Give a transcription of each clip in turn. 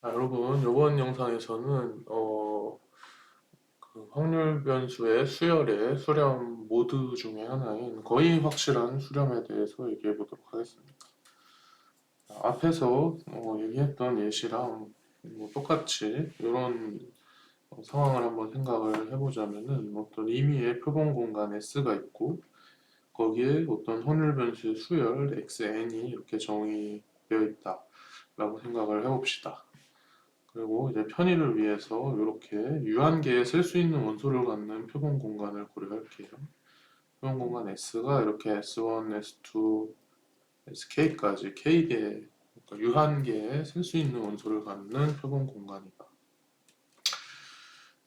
여러분, 이번 영상에서는 그 확률 변수의 수열의 수렴 모드 중에 하나인 거의 확실한 수렴에 대해서 얘기해 보도록 하겠습니다. 앞에서 얘기했던 예시랑 뭐 똑같이 이런 상황을 한번 생각을 해보자면은 어떤 임의의 표본 공간 S가 있고 거기에 어떤 확률 변수의 수열 xn이 이렇게 정의되어 있다라고 생각을 해봅시다. 그리고 이제 편의를 위해서 이렇게 유한계에 쓸 수 있는 원소를 갖는 표본 공간을 고려할게요. 표본 공간 S가 이렇게 S1, S2, SK까지 K계, 그러니까 유한계에 쓸 수 있는 원소를 갖는 표본 공간이다.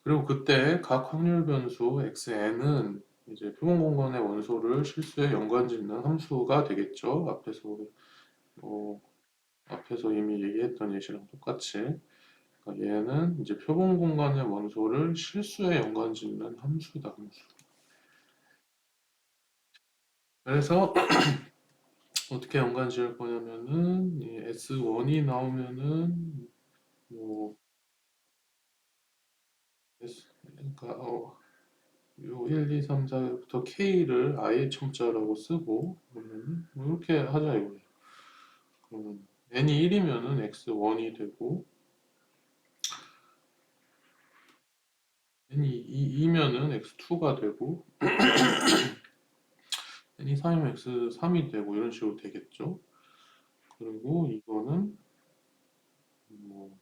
그리고 그때 각 확률 변수 xn은 이제 표본 공간의 원소를 실수에 연관짓는 함수가 되겠죠. 어, 앞에서 이미 얘기했던 예시랑 똑같이. 그러니까 얘는 이제 표본 공간의 원소를 실수에 연관짓는 함수다, 함수. 그래서 어떻게 연관 지을 거냐면은 이 S1이 나오면은 뭐 그러니까 요 1, 2, 3, 4부터 K를 I 첨자라고 쓰고 그러면은 뭐 이렇게 하자 이거예요. 그러면 N이 1이면은 X1이 되고 N이 2면은 X2가 되고 N이 3이면 X3이 되고 이런 식으로 되겠죠. 그리고 이거는 뭐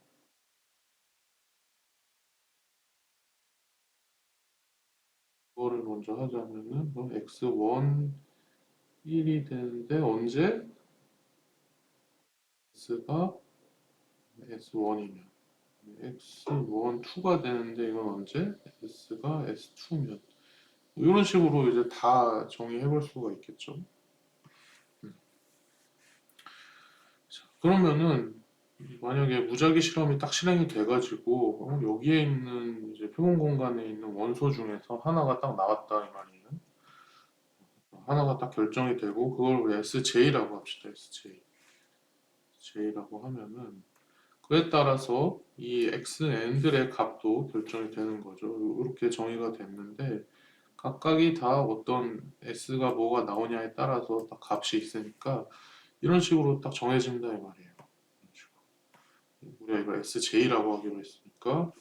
이거를 먼저 하자면은 그럼 x1 1이 되는데 언제 x가 s1이면 x1 2가 되는데 이건 언제 s가 s2면 이런 식으로 이제 다 정의해 볼 수가 있겠죠. 자, 그러면은 만약에 무작위 실험이 딱 실행이 돼가지고 여기에 있는 이제 표본 공간에 있는 원소 중에서 하나가 딱 나왔다 이 말이에요. 하나가 딱 결정이 되고 그걸 우리 SJ라고 합시다. J라고 하면은 그에 따라서 이 xn들의 값도 결정이 되는 거죠. 이렇게 정의가 됐는데 각각이 다 어떤 s가 뭐가 나오냐에 따라서 딱 값이 있으니까 이런 식으로 딱 정해진다 이 말이에요. 이런 식으로. 우리가 이걸 sj라고 하기로 했으니까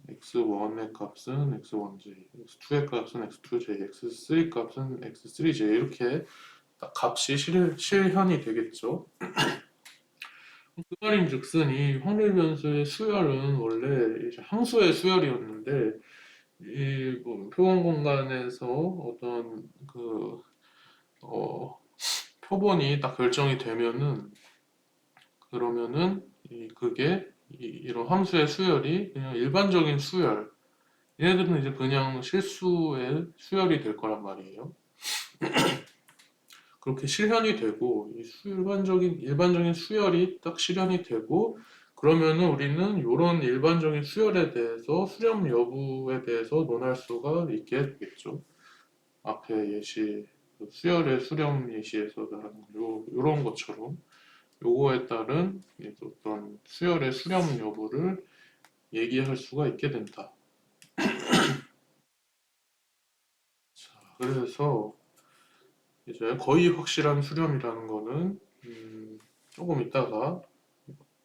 x1의 값은 x1j, x2의 값은 x2j, x3 값은 x3j 이렇게 딱 값이 실현이 되겠죠. 그 말인즉슨 이 확률 변수의 수열은 원래 이제 함수의 수열이었는데 이뭐 표본 공간에서 어떤 어, 표본이 딱 결정이 되면은 그러면은 그게 이런 함수의 수열이 그냥 일반적인 수열 얘네들은 이제 그냥 실수의 수열이 될 거란 말이에요. 그렇게 실현이 되고 일반적인 수열이 딱 실현이 되고 그러면은 우리는 이런 일반적인 수열에 대해서 수렴 여부에 대해서 논할 수가 있게 되겠죠. 앞에 예시 그 수열의 수렴 예시에서 하는 요런 것처럼 요거에 따른 어떤 수열의 수렴 여부를 얘기할 수가 있게 된다. 자, 그래서 이제 거의 확실한 수렴이라는 거는 조금 이따가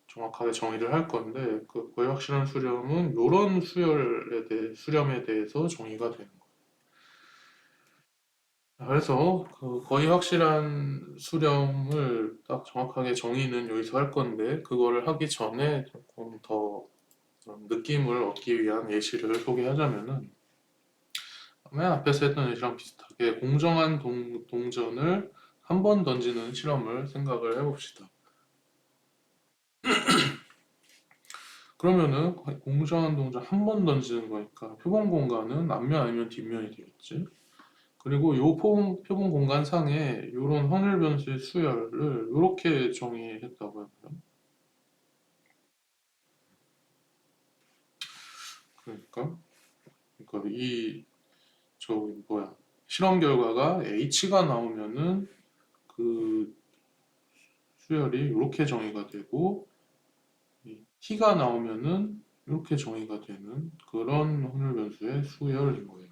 정확하게 정의를 할 건데 그 거의 확실한 수렴은 이런 수렴에 대해서 정의가 되는 거예요. 그래서 그 거의 확실한 수렴을 딱 정확하게 정의는 여기서 할 건데 그거를 하기 전에 조금 더 그런 느낌을 얻기 위한 예시를 소개하자면은 맨 앞에서 했던 예시랑 비슷하게 공정한 동전을 한 번 던지는 실험을 생각을 해봅시다. 그러면은 공정한 동전 한 번 던지는 거니까 표본 공간은 앞면 아니면 뒷면이 되겠지. 그리고 요 표본 공간 상에 요런 확률 변수의 수열을 요렇게 정의했다고 해봐요. 그러니까 이 저기 뭐야 실험 결과가 H가 나오면은 그 수열이 요렇게 정의가 되고 t가 나오면은 이렇게 정의가 되는 그런 확률 변수의 수열인 거예요.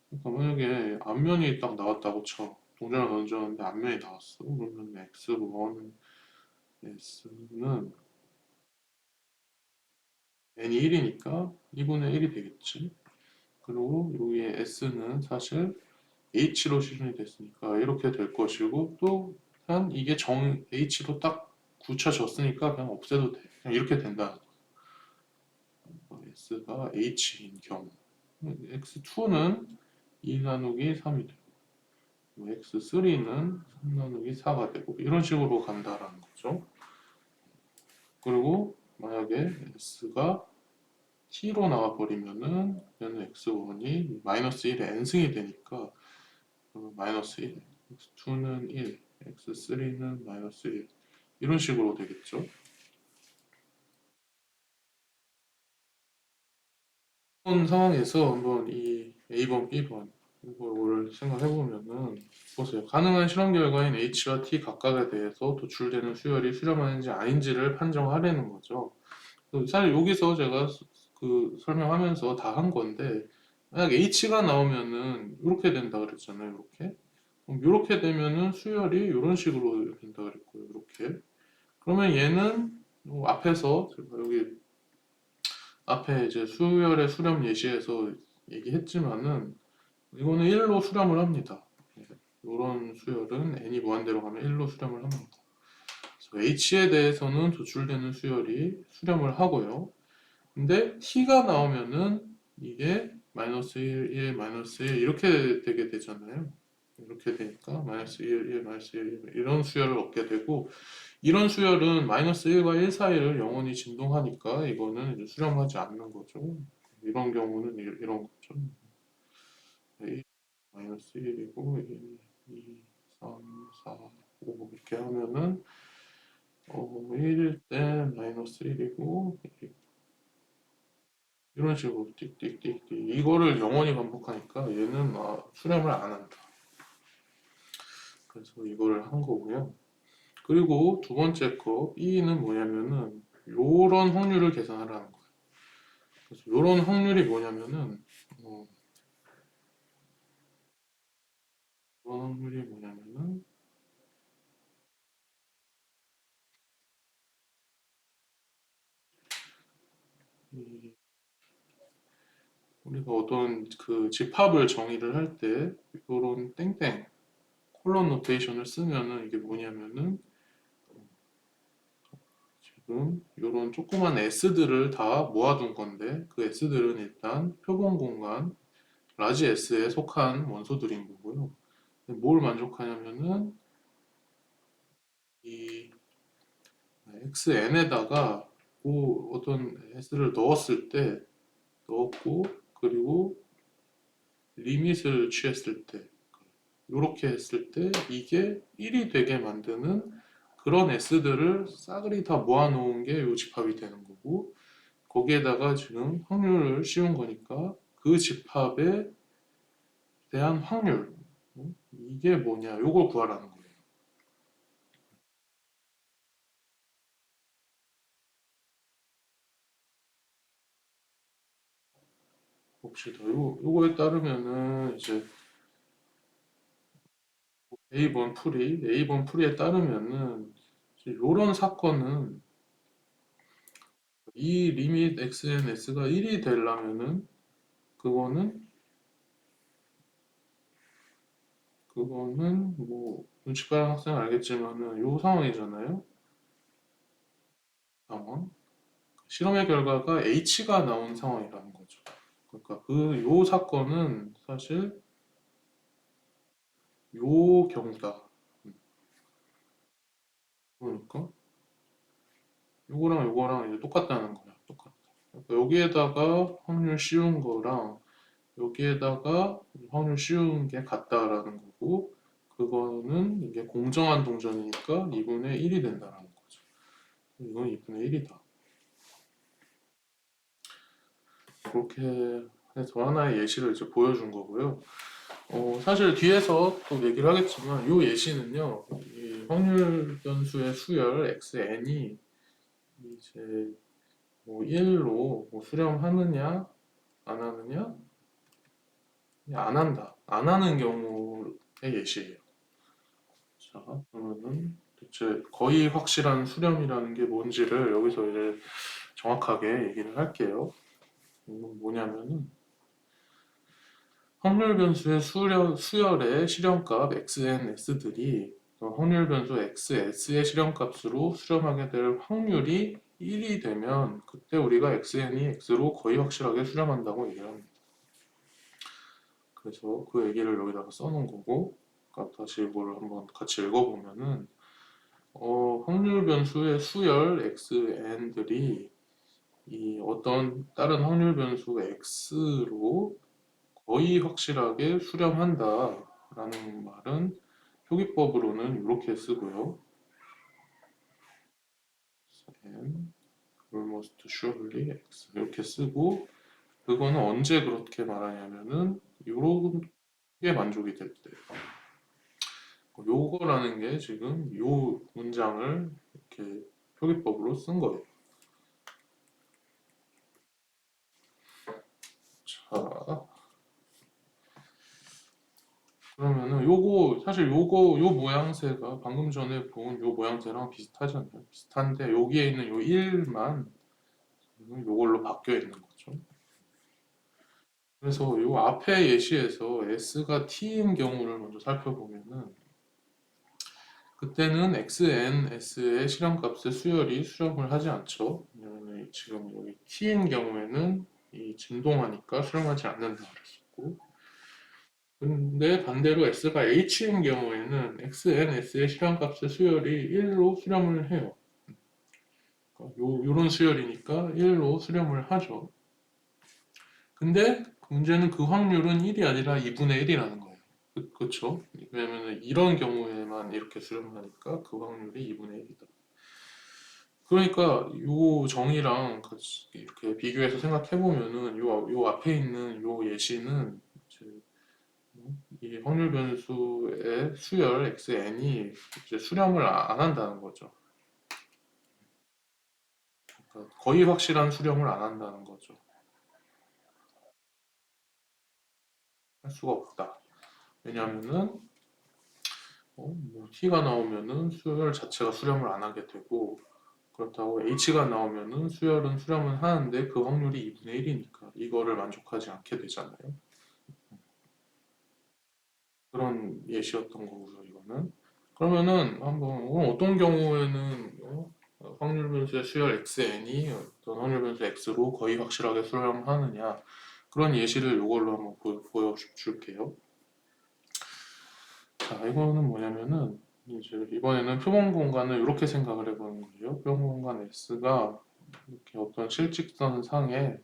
그러니까 만약에 앞면이 딱 나왔다고 쳐. 동전을 던졌는데 앞면이 나왔어. 그러면 x1, s는 n이 1이니까 2분의 1이 되겠지. 그리고 여기에 s는 사실 h로 실현이 됐으니까 이렇게 될 것이고 또 한 이게 h로 딱 굳혀졌으니까 그냥 없애도 돼. 그냥 이렇게 된다. s가 h인 경우 x2는 2 나누기 3이 되고 x3는 3 나누기 4가 되고 이런 식으로 간다라는 거죠. 그리고 만약에 s가 t로 나와버리면은 얘는 x1이 마이너스 1의 n승이 되니까 마이너스 1, x2는 1, x3는 마이너스 1 이런 식으로 되겠죠. 이런 상황에서 한번 이 A번, B번 이거를 생각해보면은 보세요. 가능한 실험 결과인 H와 T 각각에 대해서 도출되는 수열이 수렴하는지 아닌지를 판정하려는 거죠. 사실 여기서 제가 그 설명하면서 다 한 건데 만약 H가 나오면은 이렇게 된다 그랬잖아요. 이렇게. 그럼 이렇게 되면은 수열이 이런 식으로 된다 그랬고요. 이렇게. 그러면 얘는 앞에서 제가 여기 앞에 이제 수열의 수렴 예시에서 얘기했지만은 이거는 1로 수렴을 합니다. 이런 수열은 n이 무한대로 가면 1로 수렴을 합니다. 그래서 h에 대해서는 도출되는 수열이 수렴을 하고요. 근데 t가 나오면은 이게 마이너스 1, 1, 마이너스 1 이렇게 되게 되잖아요. 이렇게 되니까 마이너스 1, 1, 마이너스 1 이런 수열을 얻게 되고 이런 수열은 마이너스 1과 1 사이를 영원히 진동하니까 이거는 이제 수렴하지 않는 거죠. 이런 경우는 이런 거죠. 1, 마이너스 1이고 1, 2, 3, 4, 5 이렇게 하면은 1일 때 마이너스 1이고 이런 식으로 띡띡띡띡 이거를 영원히 반복하니까 얘는 수렴을 안 한다. 그래서 이거를 한 거고요. 그리고 두 번째 거 B는 뭐냐면은 요런 확률을 계산하라는 거예요. 그래서 요런 확률이 뭐냐면은 요런 확률이 뭐냐면은 이 우리가 어떤 그 집합을 정의를 할 때 요런 땡땡 콜론 노테이션을 쓰면은 이게 뭐냐면은 지금 요런 조그만 S들을 다 모아둔 건데 그 S들은 일단 표본 공간 라지 S에 속한 원소들인 거고요. 뭘 만족하냐면은 이 XN에다가 뭐 어떤 S를 넣었을 때 넣었고 그리고 리밋을 취했을 때 이렇게 했을 때 이게 1이 되게 만드는 그런 S들을 싸그리 다 모아놓은 게 이 집합이 되는 거고 거기에다가 지금 확률을 씌운 거니까 그 집합에 대한 확률 이게 뭐냐 요걸 구하라는 거예요. 봅시다. 요거에 따르면은 이제 A번 풀이에 따르면은 요런 사건은 이 리밋 xn s가 1이 되려면은 그거는 뭐 눈치 빠른 학생 알겠지만은 요 상황이잖아요. 상황. 실험의 결과가 h가 나온 상황이라는 거죠. 그러니까 그 요 사건은 사실 요 경우다. 그러니까 요거랑 요거랑 이제 똑같다는 거야. 똑같다. 그러니까 여기에다가 확률 씌운 거랑 여기에다가 확률 씌운 게 같다라는 거고 그거는 이게 공정한 동전이니까 2분의 1이 된다라는 거죠. 이건 2분의 1이다. 그렇게 해서 하나의 예시를 이제 보여준 거고요. 사실 뒤에서 또 얘기를 하겠지만 이 예시는요, 이 확률 변수의 수열 xn이 이제 뭐 1로 뭐 수렴하느냐 안 하느냐 안 한다 안 하는 경우의 예시예요. 자 그러면은 대체 거의 확실한 수렴이라는 게 뭔지를 여기서 이제 정확하게 얘기를 할게요. 뭐냐면은 확률 변수의 수열의 실현값 xn, s들이 확률 변수 xs의 실현값으로 수렴하게 될 확률이 1이 되면 그때 우리가 xn이 x로 거의 확실하게 수렴한다고 얘기를 합니다. 그래서 그 얘기를 여기다가 써놓은 거고, 그러니까 다시 이걸 한번 같이 읽어보면은 확률 변수의 수열 xn들이 이 어떤 다른 확률 변수 x로 거의 확실하게 수렴한다라는 말은 표기법으로는 이렇게 쓰고요. and almost surely x 이렇게 쓰고 그거는 언제 그렇게 말하냐면은 요런 게 만족이 될 때. 요거라는 게 지금 요 문장을 이렇게 표기법으로 쓴 거예요. 자, 그러면은 요거 사실 요거 요 모양새가 방금 전에 본 요 모양새랑 비슷하잖아요. 비슷한데 여기에 있는 요 1만 요걸로 바뀌어 있는 거죠. 그래서 요 앞에 예시에서 s가 t인 경우를 먼저 살펴보면은 그때는 xn, s의 실현값의 수열이 수렴을 하지 않죠. 왜냐면 지금 여기 t인 경우에는 이 진동하니까 수렴하지 않는다 그랬었고 근데 반대로 s가 h인 경우에는 xn, s의 실현값의 수열이 1로 수렴을 해요. 그러니까 요런 수열이니까 1로 수렴을 하죠. 근데 문제는 그 확률은 1이 아니라 2분의 1이라는 거예요. 그쵸? 왜냐면 이런 경우에만 이렇게 수렴하니까 그 확률이 2분의 1이다. 그러니까 요 정의랑 같이 이렇게 비교해서 생각해 보면은 요 앞에 있는 요 예시는 이제 이 확률 변수의 수열 xn이 이제 수렴을 안 한다는 거죠. 그러니까 거의 확실한 수렴을 안 한다는 거죠. 할 수가 없다. 왜냐하면은 뭐 t가 나오면은 수열 자체가 수렴을 안 하게 되고 그렇다고 h가 나오면은 수열은 수렴은 하는데 그 확률이 2분의 1이니까 이거를 만족하지 않게 되잖아요. 그런 예시였던 거고요, 이거는. 그러면은 한번 어떤 경우에는 확률 변수의 수열 xn이 어떤 확률 변수 x로 거의 확실하게 수렴하느냐 그런 예시를 이걸로 한번 보여줄게요. 자, 이거는 뭐냐면은 이제 이번에는 표본 공간을 이렇게 생각을 해보는 거예요. 표본 공간 S가 이렇게 어떤 실직선 상에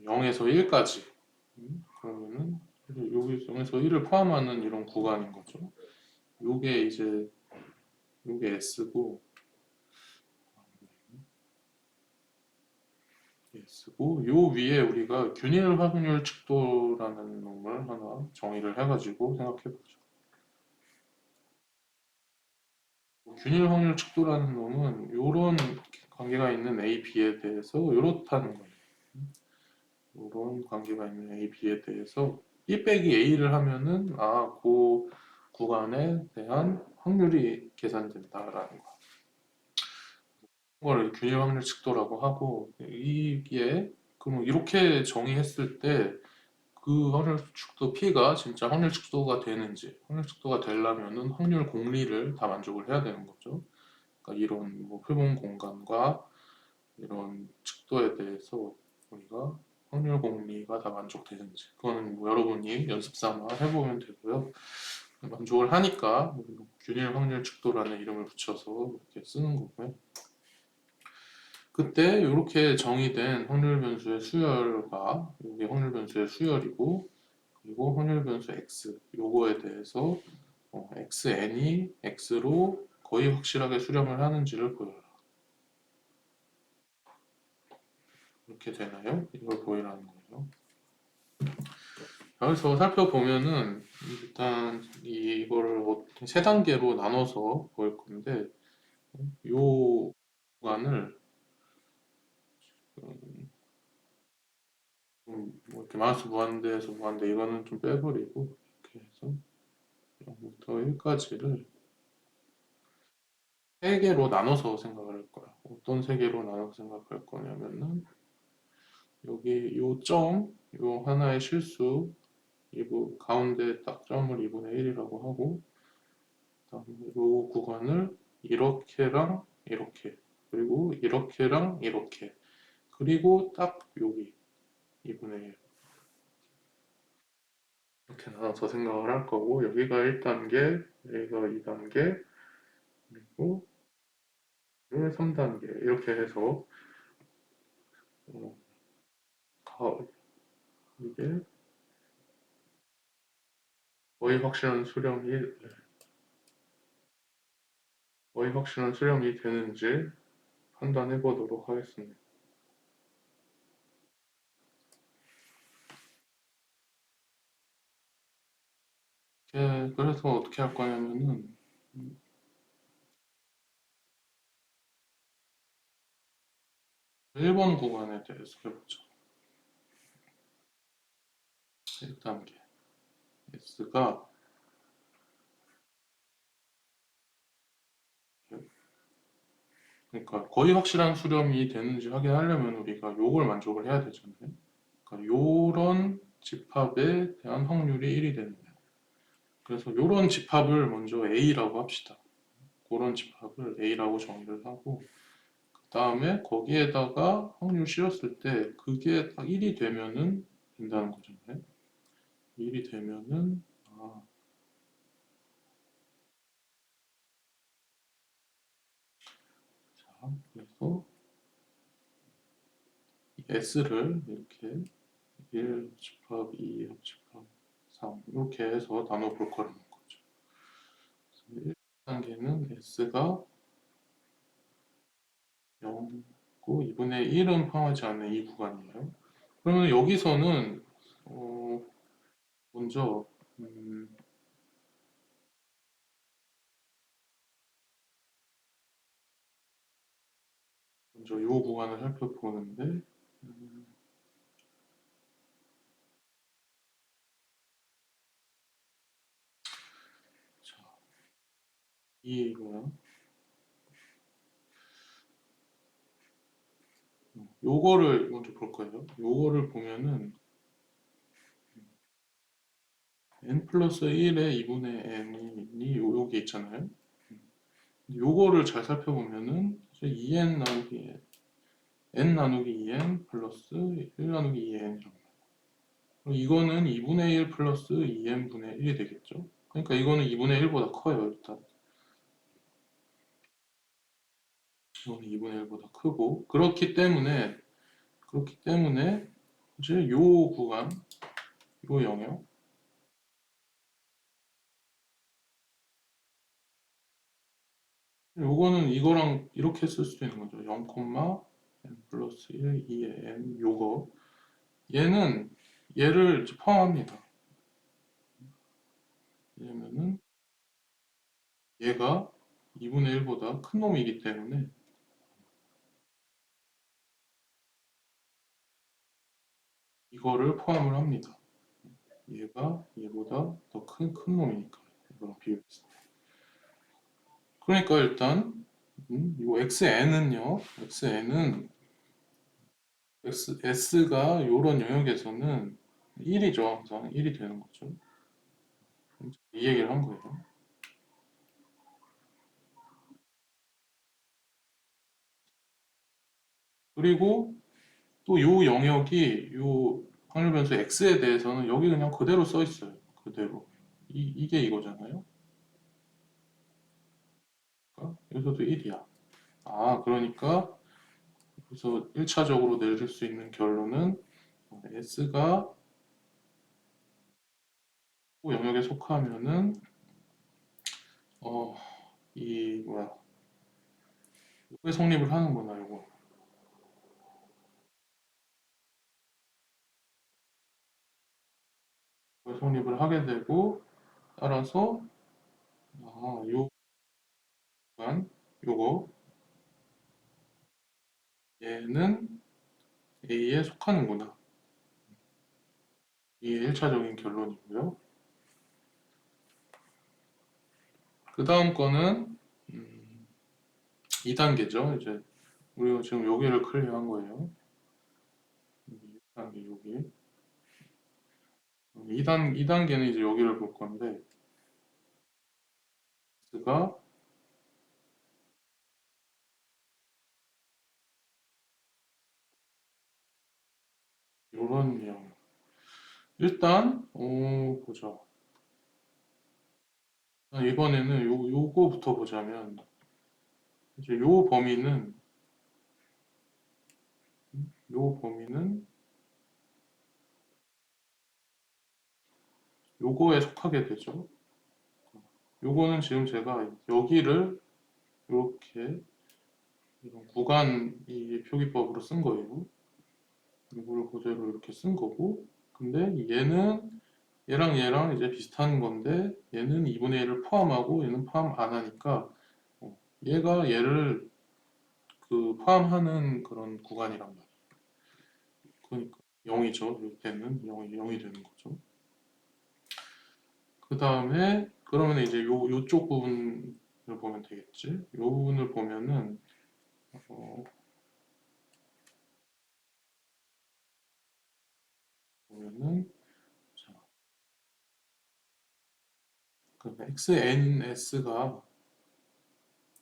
0에서 1까지 그러면은 여기 0에서 1을 포함하는 이런 구간인 거죠. 요게 이제 요게 S고 S고 요 위에 우리가 균일 확률 측도라는 놈을 하나 정의를 해가지고 생각해 보죠. 균일 확률 측도라는 놈은 요런 관계가 있는 A, B에 대해서 요렇다는 거예요. 이런 관계가 있는 A, B에 대해서 B 빼기 A를 하면은 그 구간에 대한 확률이 계산된다라는 거. 그걸 균일 확률 측도라고 하고 이게 그럼 이렇게 정의했을 때 그 확률 측도 P가 진짜 확률 측도가 되는지 확률 측도가 되려면은 확률 공리를 다 만족을 해야 되는 거죠. 그러니까 이런 뭐 표본 공간과 이런 측도에 대해서 우리가 확률 공리가 다 만족되는지 그거는 뭐 여러분이 연습 삼아 해보면 되고요. 만족을 하니까 균일 확률 측도라는 이름을 붙여서 이렇게 쓰는 거고요. 그때 이렇게 정의된 확률 변수의 수열과 이게 확률 변수의 수열이고 그리고 확률 변수 x 요거에 대해서 xn이 x로 거의 확실하게 수렴을 하는지를 보여라. 이렇게 되나요? 이걸 보이라는 거예요. 여기서 살펴보면은 일단 이거를 세 단계로 나눠서 보일 건데 요 구간을 뭐 이렇게 마우스 무한대에서 무한대 이거는 좀 빼버리고 이렇게 해서 0부터 1까지를 세 개로 나눠서 생각을 할 거야. 어떤 세 개로 나눠서 생각할 거냐면은 여기 요 점, 요 하나의 실수 이부 가운데 딱 점을 2분의 1이라고 하고 그다음에 요 구간을 이렇게랑 이렇게 그리고 이렇게랑 이렇게 그리고 딱 여기 2분의 1 이렇게 나눠서 생각을 할 거고 여기가 1단계, 여기가 2단계 그리고 여기가 3단계 이렇게 해서 어, 이게 거의 확실한 수령이 거의 확실한 수령이 되는지 판단해 보도록 하겠습니다. 그래서 어떻게 할 거냐면은 1번 구간에 대해서 해보죠. 1단계 S가 그러니까 거의 확실한 수렴이 되는지 확인하려면 우리가 요걸 만족을 해야 되잖아요. 그러니까 요런 집합에 대한 확률이 1이 되느냐. 그래서 요런 집합을 먼저 A라고 합시다. 그런 집합을 A라고 정의를 하고 그 다음에 거기에다가 확률 실었을 때 그게 딱 1이 되면은 된다는 거잖아요. 1이 되면은 자, 그래서 S를 이렇게 1 집합 2 집합 3 이렇게 해서 나눠볼 거라는 거죠. 1단계는 S가 0고 2분의 1은 포함하지 않는 이 구간이에요. 그러면 여기서는 어, 먼저 먼저 이 구간을 살펴보는데 자, 이 뭐야? 요거를 먼저 볼 거예요. 요거를 보면은 n 플러스 1의 2분의 n이 여기 있잖아요. 요거를 잘 살펴보면은 사실 2n 나누기 n 나누기 2n 플러스 1 나누기 2n이란 말이에요. 이거는 2분의 1 플러스 2n분의 1이 되겠죠. 그러니까 이거는 2분의 1보다 커요, 일단. 이거는 2분의 1보다 크고 그렇기 때문에 이제 요 구간, 요 영역 요거는 이거랑 이렇게 쓸 수도 있는 거죠. 0, n 플러스 1, 2의 n 요거 얘는 얘를 이제 포함합니다. 왜냐면은 얘가 2분의 1보다 큰 놈이기 때문에 이거를 포함을 합니다. 얘가 얘보다 더 큰 놈이니까 이거랑 비교했을 때. 그러니까 일단 이 xn은요. s가 이런 영역에서는 1이죠. 항상 1이 되는 거죠. 이 얘기를 한 거예요. 그리고 또 요 영역이 요 확률 변수 x에 대해서는 여기 그냥 그대로 써 있어요. 그대로. 이게 이거잖아요. 그러니까 여기서도 1이야. 그러니까 그래서 1차적으로 내릴 수 있는 결론은 S가 영역에 속하면은 이 뭐야 왜 성립을 하는구나 이거 왜 성립을 하게 되고 따라서 요 구간 요거 얘는 A에 속하는구나. 이게 1차적인 결론이고요. 그 다음 거는 2단계죠. 이제 우리가 지금 여기를 클리어한 거예요. 2단계 여기. 2단계는 이제 여기를 볼 건데 X가 요런 유형. 일단 보자. 이번에는 요거부터 보자면 이제 요 범위는 요거에 속하게 되죠. 요거는 지금 제가 여기를 이렇게 이런 구간 이 표기법으로 쓴 거예요. 이거를 그대로 이렇게 쓴 거고, 근데 얘랑 이제 비슷한 건데 얘는 2분의 1을 포함하고 얘는 포함 안 하니까 얘가 얘를 그 포함하는 그런 구간이란 말이에요. 그러니까 0이죠. 이때는 0이 되는 거죠. 그 다음에 그러면 이제 요쪽 부분을 보면 되겠지. 요 부분을 어, 보면은 자, 그러면 XNS가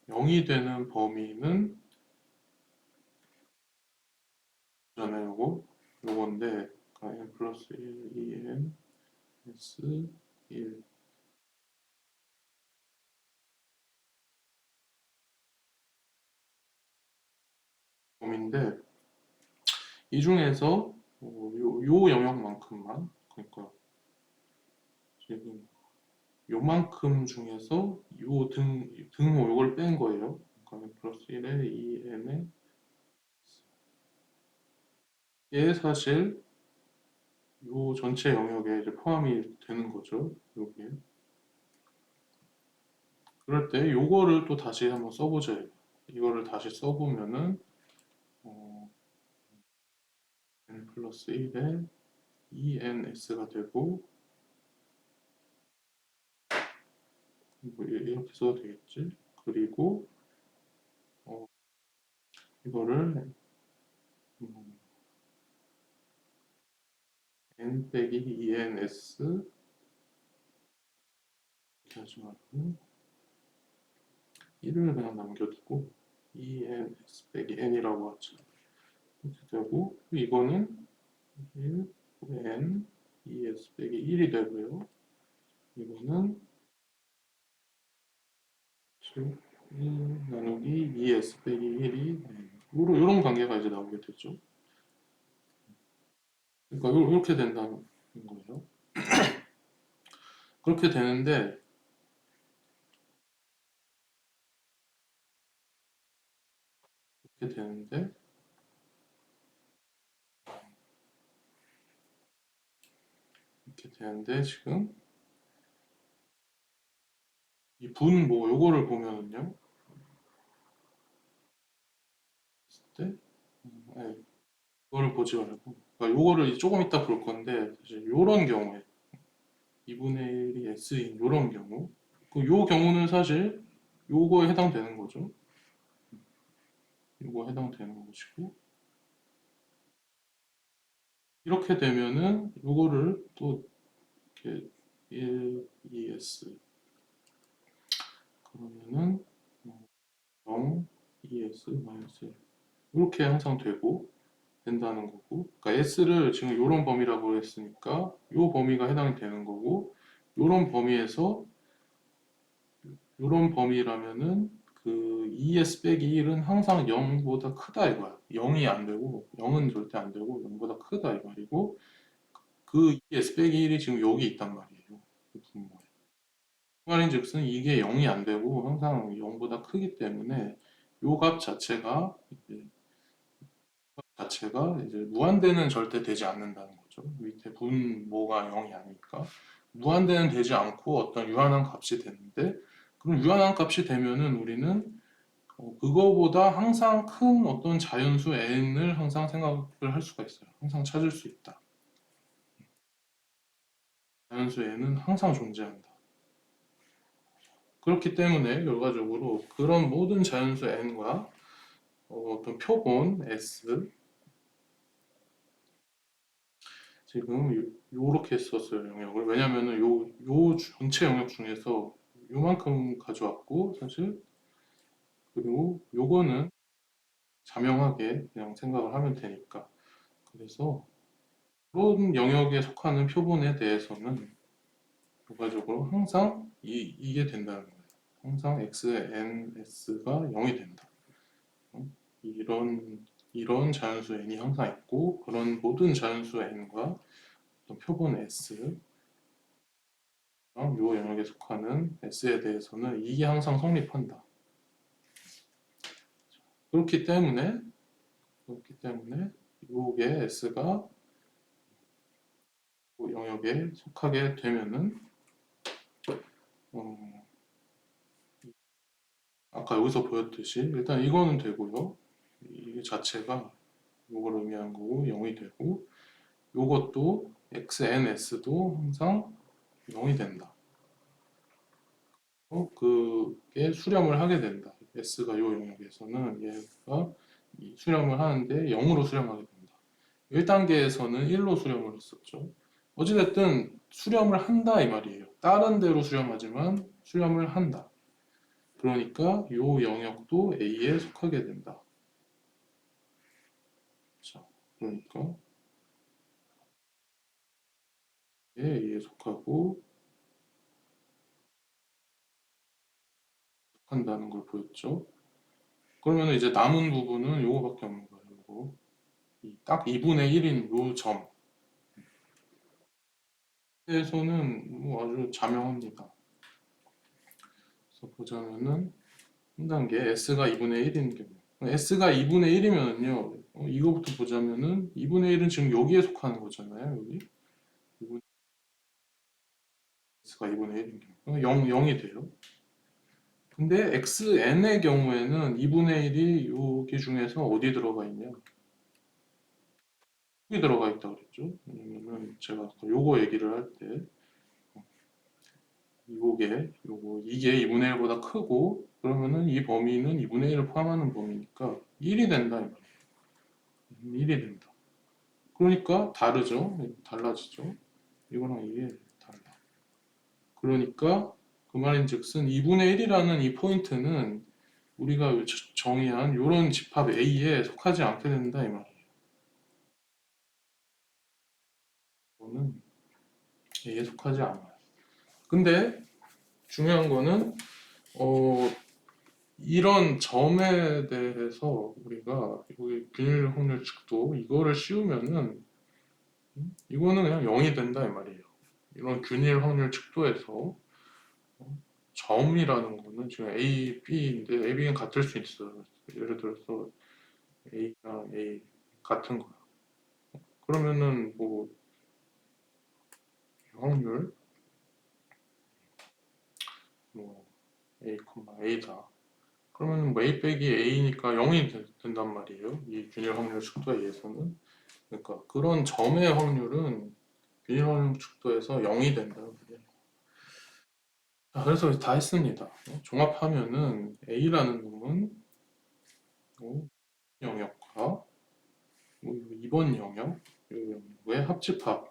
0이 되는 범위는 잖아요. 요건데 그러니까 n 플러스 1, 2n, s 1 범위인데 이 중에서 요 영역만큼만 그러니까 지금 요만큼 중에서 요 등호 요걸 뺀 거예요. 그러니까 n 플러스 1에 2n에 얘 사실 요 전체 영역에 이제 포함이 되는 거죠. 여기에. 그럴 때 요거를 또 다시 한번 써보자. 이거를 다시 써보면은 어, n 플러스 1에 2ns가 되고 뭐 이렇게 써도 되겠지. 그리고 어, 이거를 음, n 빼기 2ns 이렇게 하지 말고 1을 그냥 남겨두고 2ns 빼기 n이라고 하죠. 이렇게 되고 이거는 1, n, 2s 빼기 1이 되고요. 이거는 7, 1 나누기 2s 빼기 1이 이런 관계가 이제 나오게 되죠. 그러니까 이렇게 된다는 거예요. 그렇게 되는데 이렇게 되는데 이렇게 되는데 지금 이 분 뭐 요거를 보면은요. 때 아니, 이거를 보지 말고 그러니까 요거를 이제 조금 이따 볼 건데 사실 요런 경우에 2분의 1이 s인 요런 경우 요 경우는 사실 요거에 해당되는 거죠. 요거 해당되는 것이고 이렇게 되면은 요거를 또 이렇게 1, 2s 그러면은 0, 2s 마이너스 1 이렇게 항상 되고 된다는 거고 그러니까 s를 지금 요런 범위라고 했으니까 요 범위가 해당이 되는 거고 요런 범위에서 요런 범위라면은 그 2s 빼기 1은 항상 0보다 크다 이거야. 0이 안 되고 0은 절대 안 되고 0보다 크다 이 말이고 그 2s 빼기 1이 지금 여기 있단 말이에요. 그 분모에. 그 말인즉슨 이게 0이 안 되고 항상 0보다 크기 때문에 요 값 자체가 이제 무한대는 절대 되지 않는다는 거죠. 밑에 분모가 0이 아니니까 무한대는 되지 않고 어떤 유한한 값이 되는데 그럼 유한한 값이 되면은 우리는 그거보다 항상 큰 어떤 자연수 n을 항상 생각을 할 수가 있어요. 항상 찾을 수 있다. 자연수 n은 항상 존재한다. 그렇기 때문에 결과적으로 그런 모든 자연수 n과 어떤 표본 s, 지금 요렇게 썼어요, 영역을. 왜냐면은 요 전체 영역 중에서 요만큼 가져왔고, 사실, 그리고 요거는 자명하게 그냥 생각을 하면 되니까. 그래서 그런 영역에 속하는 표본에 대해서는 결과적으로 항상 이게 된다는 거예요. 항상 XNS가 0이 된다. 이런 자연수 n이 항상 있고, 그런 모든 자연수 n과 표본 S, 요 영역에 속하는 S에 대해서는 이게 항상 성립한다. 그렇기 때문에 요게 S가 그 영역에 속하게 되면은 어, 아까 여기서 보였듯이 일단 이거는 되고요. 이 자체가 요걸 의미하는 거고 0이 되고, 요것도 XNS도 항상 0이 된다. 그게 수렴을 하게 된다. S가 요 영역에서는 얘가 수렴을 하는데 0으로 수렴하게 된다. 1단계에서는 1로 수렴을 했었죠. 어찌됐든 수렴을 한다 이 말이에요. 다른 데로 수렴하지만 수렴을 한다. 그러니까 요 영역도 A에 속하게 된다. 자, 그러니까 A에 속하고 속한다는 걸 보였죠. 그러면 이제 남은 부분은 요거밖에 없는 거예요. 요거. 딱 2분의 1인 요 점. 에서는 뭐 아주 자명합니다. 그래서 보자면은 한 단계 S가 2분의 1인 경우, S가 2분의 1이면은요, 이거부터 보자면은 2분의 1은 지금 여기에 속하는 거잖아요. 여기 2분의 S가 2분의 1인 경우 0이 돼요. 근데 XN의 경우에는 2분의 1이 여기 중에서 어디 들어가 있냐? 여기 들어가 있다고 그랬죠. 왜냐면은 제가 요거 얘기를 할때 이게 2분의 1보다 크고, 그러면은 이 범위는 2분의 1을 포함하는 범위니까 1이 된다 이 말이에요. 1이 된다. 그러니까 다르죠. 달라지죠. 이거랑 이게 달라. 그러니까 그 말인즉슨 2분의 1이라는 이 포인트는 우리가 정의한 이런 집합 A에 속하지 않게 된다 이 말이에요. 이거는 A에 속하지 않아요. 근데 중요한 거는 어, 이런 점에 대해서 우리가 여기 균일 확률 측도 이거를 씌우면은 이거는 그냥 0이 된다 이 말이에요. 이런 균일 확률 측도에서 점이라는 거는 지금 A, B인데 A, B는 같을 수 있어요. 예를 들어서 A랑 A 같은 거야. 그러면은 뭐 확률 뭐 A, A다. 그러면 뭐 A 빼기 A니까 0이 된단 말이에요. 이 균일 확률 측도에 의해서는. 그러니까 그런 점의 확률은 균일 확률 측도에서 0이 된다는 거예요. 자, 그래서 다 했습니다. 종합하면은 A라는 놈은 영역과 이번 영역, 이 영역의 합집합이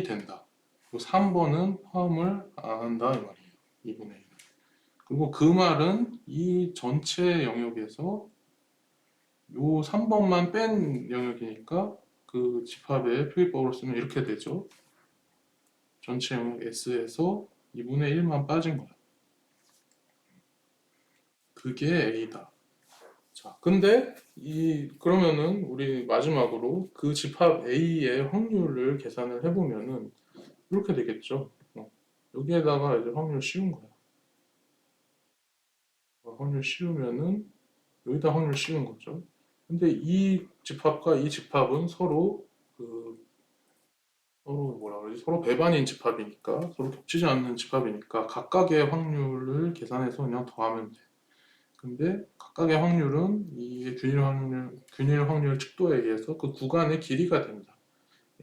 된다. 3번은 포함을 안 한다 이 말이에요. 2분의 1. 그리고 그 말은 이 전체 영역에서 요 3번만 뺀 영역이니까 그 집합의 표기법으로 쓰면 이렇게 되죠. 전체 영역 S에서 2분의 1만 빠진 거야. 그게 A다. 자, 근데 그러면은 우리 마지막으로 그 집합 A의 확률을 계산을 해보면은 이렇게 되겠죠. 여기에다가 이제 확률 씌운 거야. 확률 씌우면은 여기다 확률 씌운 거죠. 근데 이 집합과 이 집합은 서로 뭐라 그러지? 서로 배반인 집합이니까, 서로 겹치지 않는 집합이니까 각각의 확률을 계산해서 그냥 더하면 돼. 근데 각각의 확률은 이 균일 확률 측도에 의해서 그 구간의 길이가 됩니다.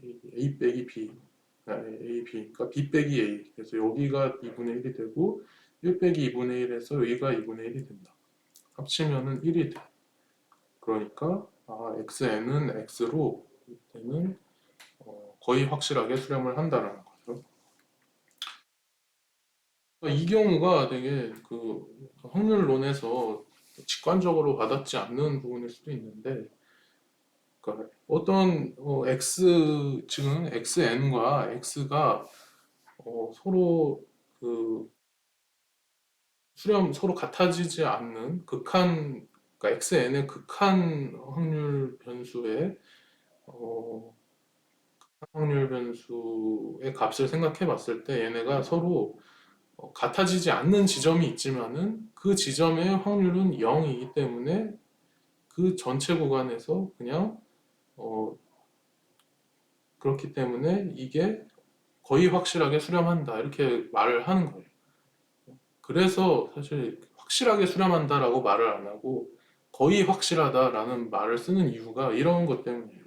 A 빼기 B, A, B, 그러니까 B 빼기 A. 그래서 여기가 2분의 1이 되고 1 빼기 2분의 1에서 여기가 2분의 1이 된다. 합치면은 1이 돼. 그러니까 xn은 x로 이때는 거의 확실하게 수렴을 한다라는 거죠. 그러니까 이 경우가 되게 그 확률론에서 직관적으로 와닿지 않는 부분일 수도 있는데, 그러니까 어떤 지금 xn과 x가 서로 그 서로 같아지지 않는 그러니까 xn의 극한 어, 확률 변수의 값을 생각해 봤을 때 얘네가 서로 같아지지 않는 지점이 있지만은 그 지점의 확률은 0이기 때문에 그 전체 구간에서 그냥 어, 그렇기 때문에 이게 거의 확실하게 수렴한다 이렇게 말을 하는 거예요. 그래서 사실 확실하게 수렴한다라고 말을 안 하고 거의 확실하다라는 말을 쓰는 이유가 이런 것 때문이에요.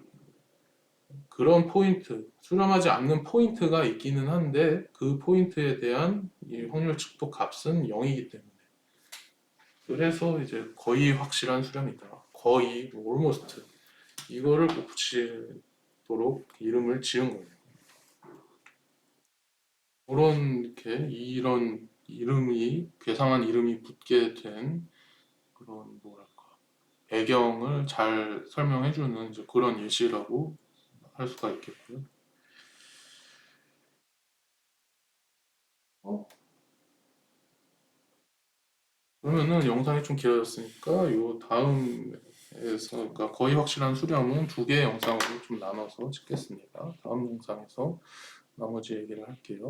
그런 포인트, 수렴하지 않는 포인트가 있기는 한데 그 포인트에 대한 이 확률 측도 값은 0이기 때문에, 그래서 이제 거의 확실한 수렴이다. 거의, almost 이거를 꼭 붙이도록 이름을 지은 거예요. 이런 이름이 괴상한 이름이 붙게 된 그런 뭐랄까 배경을 잘 설명해주는 이제 그런 예시라고 할 수가 있겠고요. 그러면은 영상이 좀 길어졌으니까 요 다음에서 그러니까 거의 확실한 수렴은 두 개의 영상으로 좀 나눠서 찍겠습니다. 다음 영상에서 나머지 얘기를 할게요.